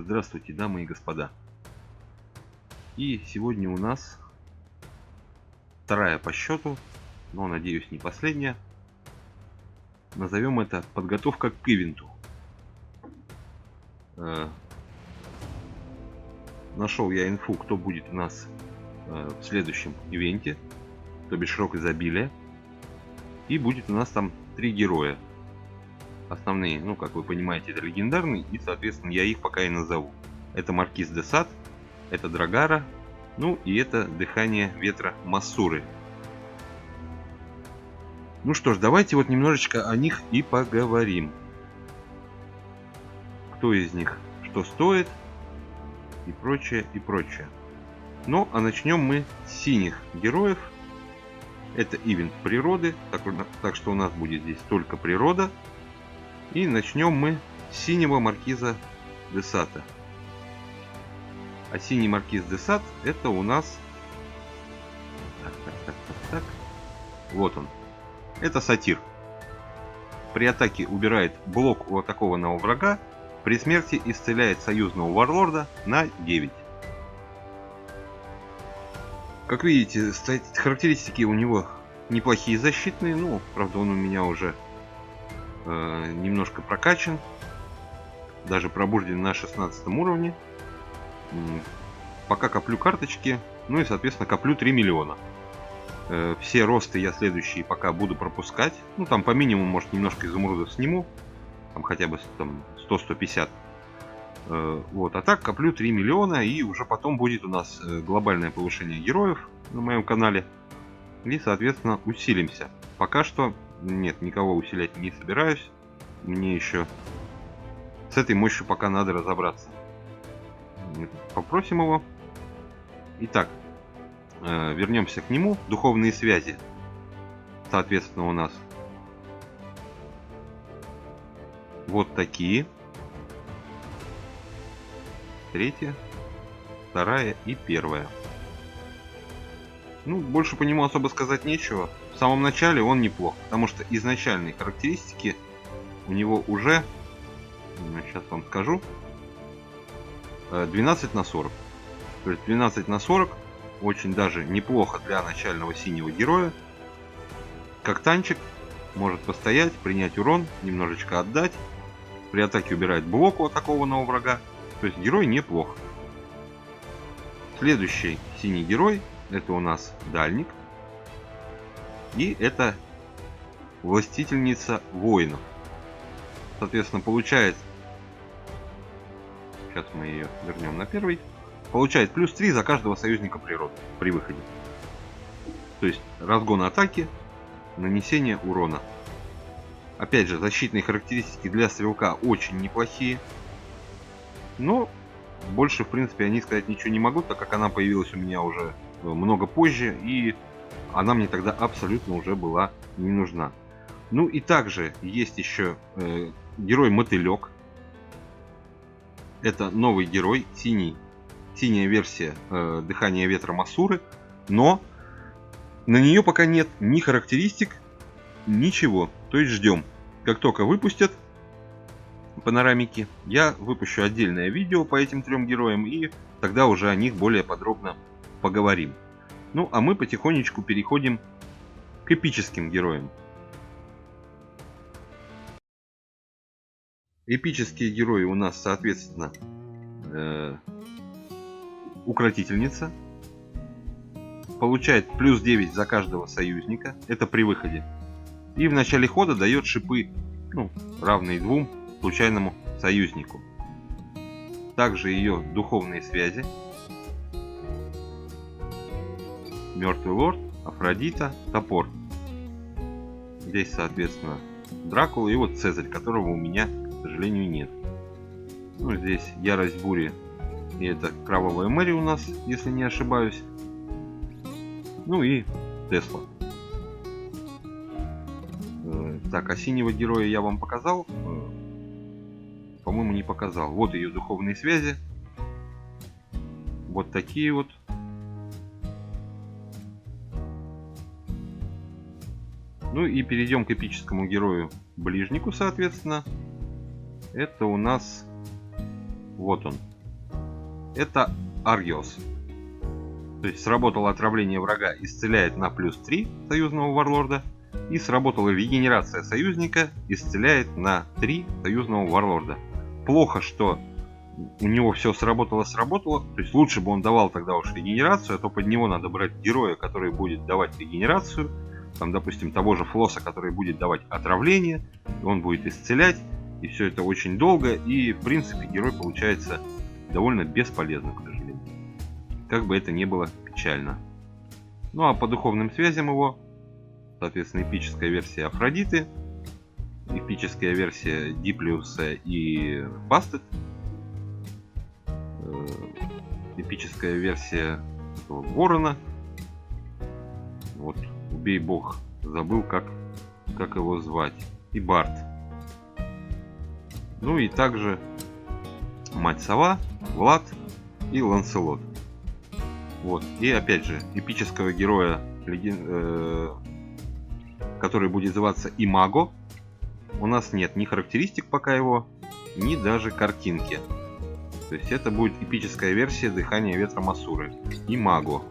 Здравствуйте, дамы и господа. И сегодня у нас вторая по счету, но, надеюсь, не последняя. Назовем это подготовка к ивенту. Нашел я инфу, кто будет у нас в следующем ивенте, то бишь Рок Изобилия. И будет у нас там 3 героя. Основные, ну, как вы понимаете, это легендарные, и, соответственно, я их пока и назову. Это Маркиз де Сад, это Драгара, ну и это Дыхание Ветра Массуры. Ну что ж, давайте вот немножечко о них и поговорим. Кто из них что стоит и прочее, и прочее. Ну, а начнем мы с синих героев. Это ивент природы, так что у нас будет здесь только природа. И начнем мы с синего Маркиза де Сада. А синий Маркиз де Сад это у нас... Так. Вот он. Это сатир. При атаке убирает блок у атакованного врага. При смерти исцеляет союзного варлорда на 9. Как видите, характеристики у него неплохие защитные. Ну, правда, он у меня уже немножко прокачан. Даже пробужден на 16 уровне. Пока коплю карточки. Ну и, соответственно, коплю 3 миллиона. Все росты я следующие пока буду пропускать. Ну, там по минимуму, может, немножко изумрудов сниму. Там хотя бы там 100-150. Вот. А так коплю 3 миллиона. И уже потом будет у нас глобальное повышение героев на моем канале. И, соответственно, усилимся. Пока что нет, никого усилять не собираюсь. Мне еще с этой мощью пока надо разобраться. Попросим его. Итак, вернемся к нему. Духовные связи. Соответственно, у нас вот такие. Третья, вторая и первая. Ну, больше по нему особо сказать нечего. В самом начале он неплох, потому что изначальные характеристики у него уже, сейчас вам скажу, 12 на 40. То есть 12 на 40 очень даже неплохо для начального синего героя. Как танчик, может постоять, принять урон, немножечко отдать. При атаке убирает блок у атакованного врага. То есть герой неплох. Следующий синий герой это у нас Дальник. И это Властительница воинов. Соответственно, получает... Сейчас мы ее вернем на первый. Получает плюс 3 за каждого союзника природы при выходе. То есть разгон атаки, нанесение урона. Опять же, защитные характеристики для стрелка очень неплохие. Но больше, в принципе, о ней сказать ничего не могу, так как она появилась у меня уже много позже. И она мне тогда абсолютно уже была не нужна. Ну и также есть еще герой Мотылек. Это новый герой, синяя версия Дыхания Ветра Массуры. Но на нее пока нет ни характеристик, ничего. То есть ждем. Как только выпустят панорамики, я выпущу отдельное видео по этим 3 героям. И тогда уже о них более подробно поговорим. Ну а мы потихонечку переходим к эпическим героям. Эпические герои у нас, соответственно, Укротительница. Получает плюс 9 за каждого союзника. Это при выходе. И в начале хода дает шипы, ну, равные 2 случайному союзнику. Также ее духовные связи. Мертвый лорд, Афродита, топор. Здесь, соответственно, Дракула и вот Цезарь, которого у меня, к сожалению, нет. Ну, здесь Ярость Бури. И это Кровавая Мэри у нас, если не ошибаюсь. Ну и Тесла. Так, а синего героя я вам показал? По-моему, не показал. Вот ее духовные связи. Вот такие вот. Ну и перейдем к эпическому герою Ближнику, соответственно. Это у нас... Вот он. это Аргиос. То есть сработало отравление врага, исцеляет на плюс 3 союзного варлорда. И сработала регенерация союзника, исцеляет на 3 союзного варлорда. Плохо, что у него все сработало. То есть лучше бы он давал тогда уж регенерацию, а то под него надо брать героя, который будет давать регенерацию. Там, допустим, того же Флосса, который будет давать отравление. Он будет исцелять. И все это очень долго. И, в принципе, герой получается довольно бесполезным, к сожалению. Как бы это ни было печально. Ну а по духовным связям его, соответственно, эпическая версия Афродиты, эпическая версия Диплиуса и Бастет, эпическая версия Ворона. Вот, убей бог, забыл, как его звать. И Барт. Ну и также Мать Сова, Влад и Ланселот. Вот. И опять же, эпического героя, который будет называться Имаго, у нас нет ни характеристик пока его, ни даже картинки. То есть это будет эпическая версия Дыхания Ветра Масуры. Имаго.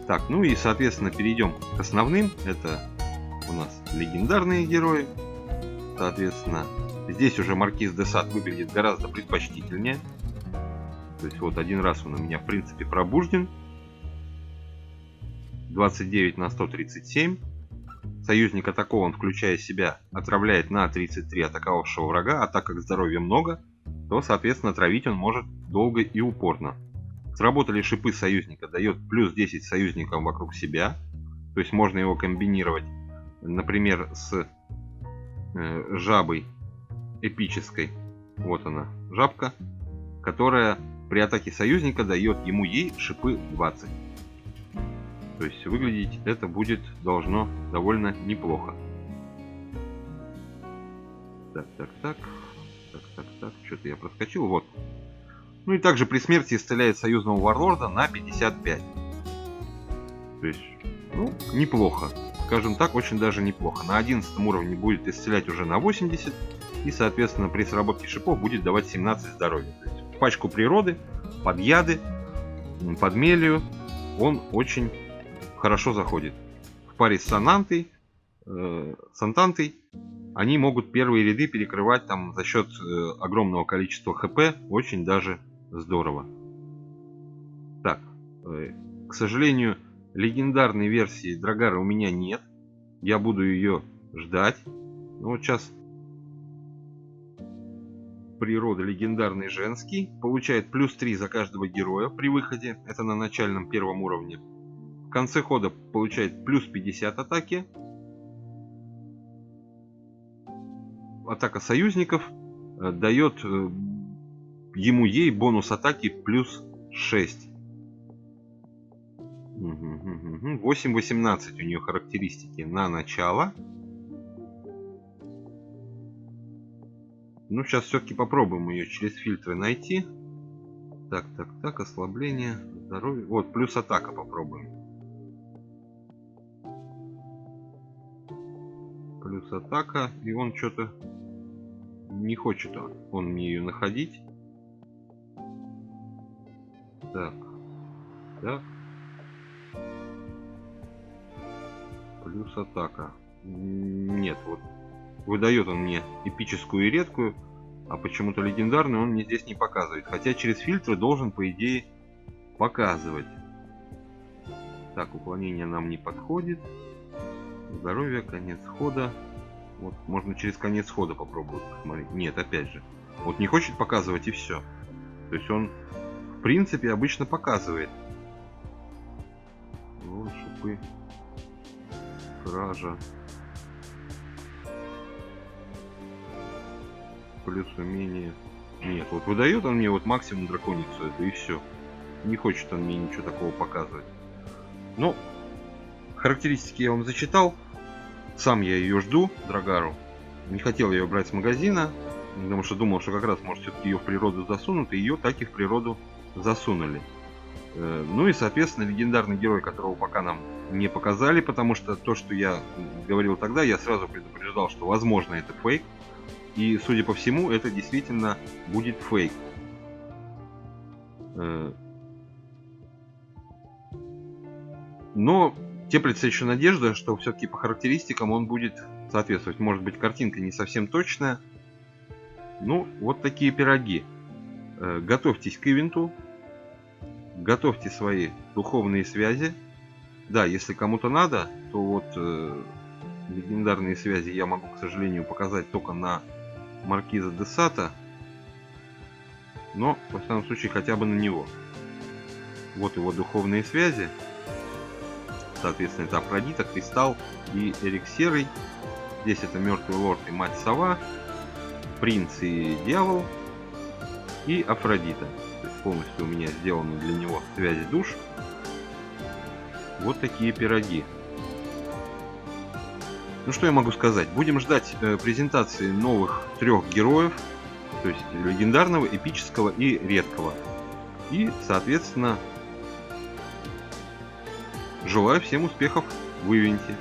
Так, ну и соответственно перейдем к основным. Это у нас легендарные герои. Соответственно, здесь уже Маркиз де Сад выглядит гораздо предпочтительнее. То есть вот один раз он у меня в принципе пробужден. 29 на 137. Союзник атакован, включая себя, отравляет на 33 атаковавшего врага. А так как здоровья много, то соответственно травить он может долго и упорно. Сработали шипы союзника, дает плюс 10 союзникам вокруг себя. То есть можно его комбинировать, например, с жабой эпической. Вот она, жабка, которая при атаке союзника дает ей шипы 20. То есть выглядеть это должно довольно неплохо. Так. Что-то я проскочил. Вот. Ну и также при смерти исцеляет союзного варлорда на 55. То есть, ну, неплохо. Скажем так, очень даже неплохо. На 11 уровне будет исцелять уже на 80. И, соответственно, при сработке шипов будет давать 17 здоровья. То есть, в пачку природы, под яды, под мелию он очень хорошо заходит. В паре с Сантантой они могут первые ряды перекрывать там за счет огромного количества хп. Очень даже здорово. Так, к сожалению, легендарной версии Драгара у меня нет. Я буду ее ждать. Ну, вот сейчас природа легендарный женский. Получает плюс 3 за каждого героя при выходе. Это на начальном первом уровне. В конце хода получает плюс 50 атаки. Атака союзников дает ей бонус атаки плюс 6. 8-18 у нее характеристики на начало. Ну, сейчас все-таки попробуем ее через фильтры найти. Так, ослабление, здоровье. Вот, плюс атака попробуем. Плюс атака, и он что-то не хочет он мне ее находить. Так. Плюс атака. Нет, вот выдает он мне эпическую и редкую, а почему-то легендарную он мне здесь не показывает. Хотя через фильтры должен, по идее, показывать. Так, уклонение нам не подходит. Здоровье, конец хода. Вот, можно через конец хода попробовать посмотреть. Нет, опять же. Вот не хочет показывать и все. То есть он, в принципе, обычно показывает. Вон шипы. Кража. Плюс умение. Нет, вот выдает он мне вот максимум драконицу эту и все. Не хочет он мне ничего такого показывать. Но характеристики я вам зачитал. Сам я ее жду, Драгару. Не хотел ее брать с магазина, потому что думал, что как раз может все-таки ее в природу засунут, и ее так и в природу засунули. Ну и соответственно легендарный герой, которого пока нам не показали, потому что то, что я говорил тогда, я сразу предупреждал, что возможно это фейк. И судя по всему, это действительно будет фейк. Но теплится еще надежда, что все-таки по характеристикам он будет соответствовать. Может быть, картинка не совсем точная. Ну, вот такие пироги. Готовьтесь к ивенту. Готовьте свои духовные связи. Да, если кому-то надо, то вот легендарные связи я могу, к сожалению, показать только на Маркиза де Сата. Но, во всяком случае, хотя бы на него. Вот его духовные связи. Соответственно, это Афродита, Кристалл и Эрик Серый. Здесь это Мертвый Лорд и Мать Сова, Принц и Дьявол и Афродита. То есть полностью у меня сделаны для него связи душ. Вот такие пироги. Ну что я могу сказать? Будем ждать презентации новых 3 героев. То есть легендарного, эпического и редкого. И, соответственно, желаю всем успехов в ивенте.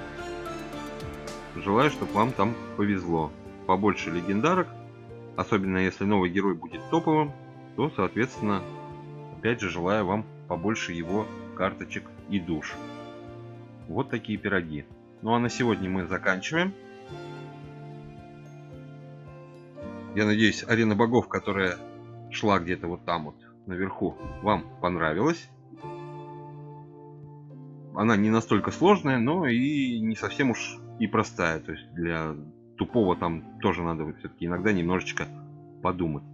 Желаю, чтобы вам там повезло. Побольше легендарок. Особенно если новый герой будет топовым, то, соответственно, опять же желаю вам побольше его карточек и душ. Вот такие пироги. Ну а на сегодня мы заканчиваем. Я надеюсь, арена богов, которая шла где-то вот там вот наверху, вам понравилась. Она не настолько сложная, но и не совсем уж и простая. То есть для тупого там тоже надо все-таки иногда немножечко подумать.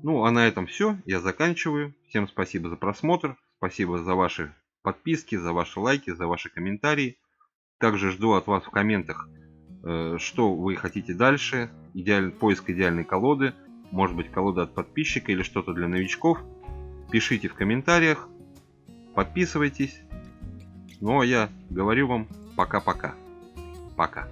Ну а на этом все. Я заканчиваю. Всем спасибо за просмотр. Спасибо за ваши подписки, за ваши лайки, за ваши комментарии. Также жду от вас в комментах, что вы хотите дальше. Поиск идеальной колоды. Может быть, колода от подписчика или что-то для новичков. Пишите в комментариях. Подписывайтесь. Ну а я говорю вам пока-пока. Пока.